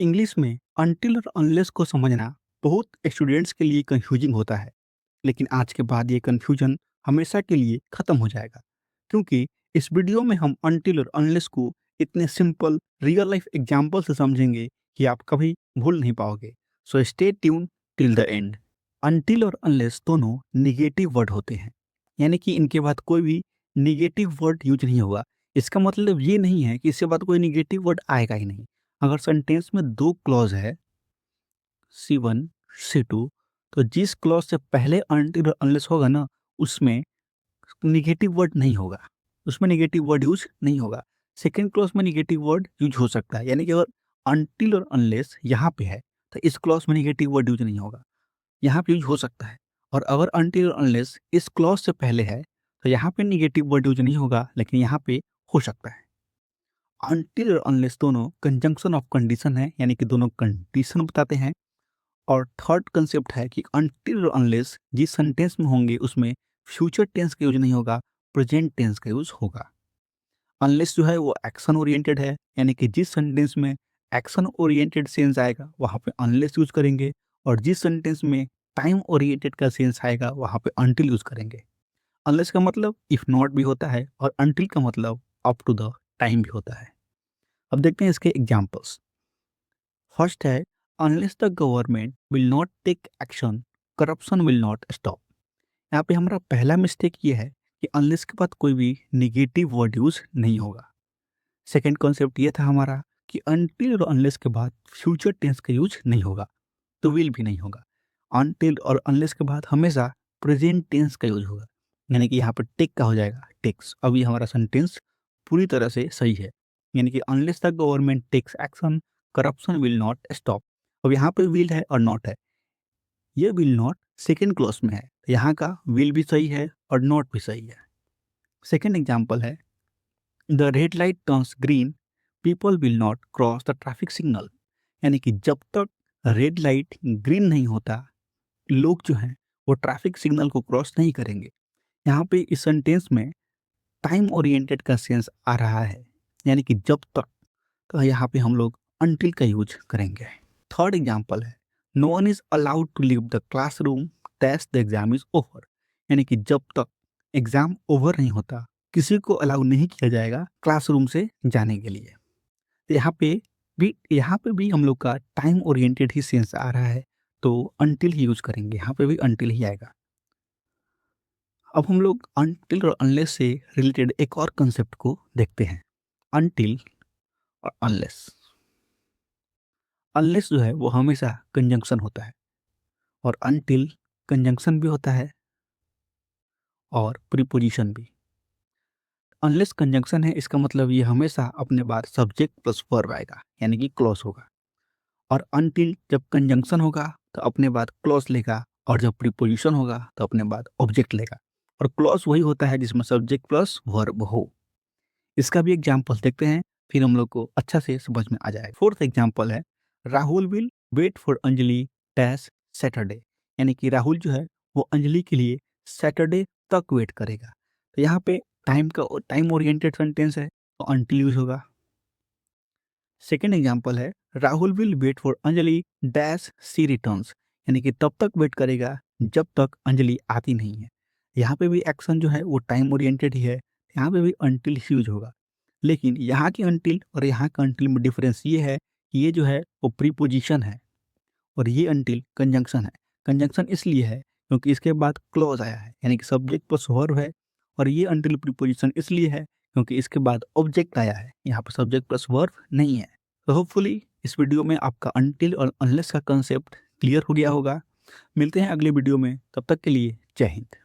English में until और unless को समझना बहुत स्टूडेंट्स के लिए कंफ्यूजिंग होता है। लेकिन आज के बाद ये कंफ्यूजन हमेशा के लिए खत्म हो जाएगा, क्योंकि इस वीडियो में हम अनटिल और अनलेस को इतने सिंपल रियल लाइफ एग्जांपल से समझेंगे कि आप कभी भूल नहीं पाओगे। So stay tune till the end. Until और अनलेस दोनों निगेटिव वर्ड होते हैं, यानी कि इनके बाद कोई भी निगेटिव वर्ड यूज नहीं होगा। इसका मतलब ये नहीं है कि इसके बाद कोई निगेटिव वर्ड आएगा ही नहीं। अगर सेंटेंस में दो क्लॉज है, C1 C2, तो जिस क्लॉज से पहले अनटिल और अनलेस होगा ना, उसमें निगेटिव वर्ड नहीं होगा, उसमें निगेटिव वर्ड यूज नहीं होगा। सेकेंड क्लॉज में निगेटिव वर्ड यूज हो सकता है, यानी कि अगर अनटिल और अनलेस यहाँ पे है तो इस क्लॉज में निगेटिव वर्ड यूज नहीं होगा, यहाँ पे यूज हो सकता है। और अगर अनटिल और अनलेस इस क्लॉज से पहले है तो यहाँ पे निगेटिव वर्ड यूज नहीं होगा, लेकिन यहाँ पे हो सकता है। अनटिल और अनलेस दोनों कंजंक्शन ऑफ कंडीशन है, यानी कि दोनों कंडीशन बताते हैं। और थर्ड कंसेप्ट है कि अनटिल और अनलेस जिस सेंटेंस में होंगे उसमें फ्यूचर टेंस का यूज नहीं होगा, प्रेजेंट टेंस का यूज होगा। अनलेस जो है वो एक्शन ओरिएंटेड है, यानी कि जिस सेंटेंस में एक्शन ओरिएंटेड सेंस आएगा वहां पे अनलेस यूज करेंगे, और जिस सेंटेंस में टाइम ओरिएंटेड का सेंस आएगा वहां पे अनटिल यूज करेंगे। अनलेस का मतलब इफ नॉट भी होता है, और अनटिल का मतलब अप टू द टाइम भी होता है। अब देखते हैं इसके एग्जाम्पल्स। फर्स्ट है, unless the government will not take action, corruption will not stop. यहाँ पे हमारा पहला मिस्टेक ये है कि अनलेस के बाद कोई भी निगेटिव वर्ड यूज नहीं होगा। सेकंड कॉन्सेप्ट ये था हमारा कि अनटिल और अनलेस के बाद फ्यूचर टेंस का यूज नहीं होगा, तो विल भी नहीं होगा। अनटिल और अनलेस के बाद हमेशा प्रेजेंट टेंस का यूज होगा, यानी कि यहाँ पर टेक का हो जाएगा टेक्स। अभी हमारा सेंटेंस पूरी तरह से सही है, यानी कि unless the government takes action, corruption will not stop. अब यहाँ पे विल है और नॉट है, ये विल नॉट सेकेंड क्लॉज में है, तो यहाँ का विल भी सही है और नॉट भी सही है। सेकेंड एग्जाम्पल है, the red light turns green, people will not cross the traffic signal. यानी कि जब तक रेड लाइट ग्रीन नहीं होता, लोग जो हैं वो ट्रैफिक सिग्नल को क्रॉस नहीं करेंगे। यहाँ पे इस सेंटेंस में टाइम ओरिएंटेड का सेंस आ रहा है, यानी कि जब तक, तो यहाँ पे हम लोग अनटिल का यूज करेंगे। थर्ड एग्जाम्पल है, no one is allowed to leave the classroom that's the exam is over. यानी कि जब तक एग्जाम ओवर नहीं होता, किसी को अलाउ नहीं किया जाएगा क्लासरूम से जाने के लिए। तो यहाँ पे भी हम लोग का टाइम ओरिएंटेड ही सेंस आ रहा है, तो अनटिल ही यूज करेंगे, यहाँ पे भी अनटिल ही आएगा। अब हम लोग अनटिल और अनलेस से रिलेटेड एक और कंसेप्ट को देखते हैं, अनटिल और अनलेस। अनलेस जो है वो हमेशा कंजंक्शन होता है, और अनटिल कंजंक्शन भी होता है और प्रीपोजिशन भी। अनलेस कंजंक्शन है, इसका मतलब ये हमेशा अपने बाद सब्जेक्ट प्लस वर्ब आएगा, यानी कि क्लॉज होगा। और अनटिल जब कंजंक्शन होगा तो अपने बाद क्लॉज लेगा, और जब प्रीपोजिशन होगा तो अपने बाद ऑब्जेक्ट लेगा। और क्लॉज वही होता है जिसमें सब्जेक्ट प्लस वर्ब हो। इसका भी एग्जाम्पल देखते हैं, फिर हम लोग को अच्छा से समझ में आ जाएगा। फोर्थ एग्जाम्पल है, Rahul will wait for Anjali dash Saturday. यानी कि राहुल जो है वो अंजलि के लिए सैटरडे तक वेट करेगा। तो यहाँ पे टाइम ओरिएंटेड सेंटेंस है, तो अनटिल यूज होगा। सेकेंड एग्जाम्पल है, Rahul will wait for Anjali dash she returns. यानी कि तब तक वेट करेगा जब तक अंजलि आती नहीं है। यहाँ पे भी एक्शन जो है वो टाइम ओरिएंटेड ही है, यहाँ पे भी अनटिल यूज होगा। लेकिन यहाँ की अनटिल और यहाँ का अनटिल में डिफरेंस ये है कि ये जो है वो प्रीपोजिशन है, और ये अनटिल कंजंक्शन है। कंजंक्शन इसलिए है क्योंकि इसके बाद क्लॉज आया है, यानी कि सब्जेक्ट प्लस वर्ब है। और ये अनटिल प्रीपोजिशन इसलिए है क्योंकि इसके बाद ऑब्जेक्ट आया है, यहाँ पर सब्जेक्ट प्लस वर्ब नहीं है। तो होपफुली इस वीडियो में आपका अनटिल और अनलेस का कंसेप्ट क्लियर हो गया होगा। मिलते हैं अगले वीडियो में, तब तक के लिए जय हिंद।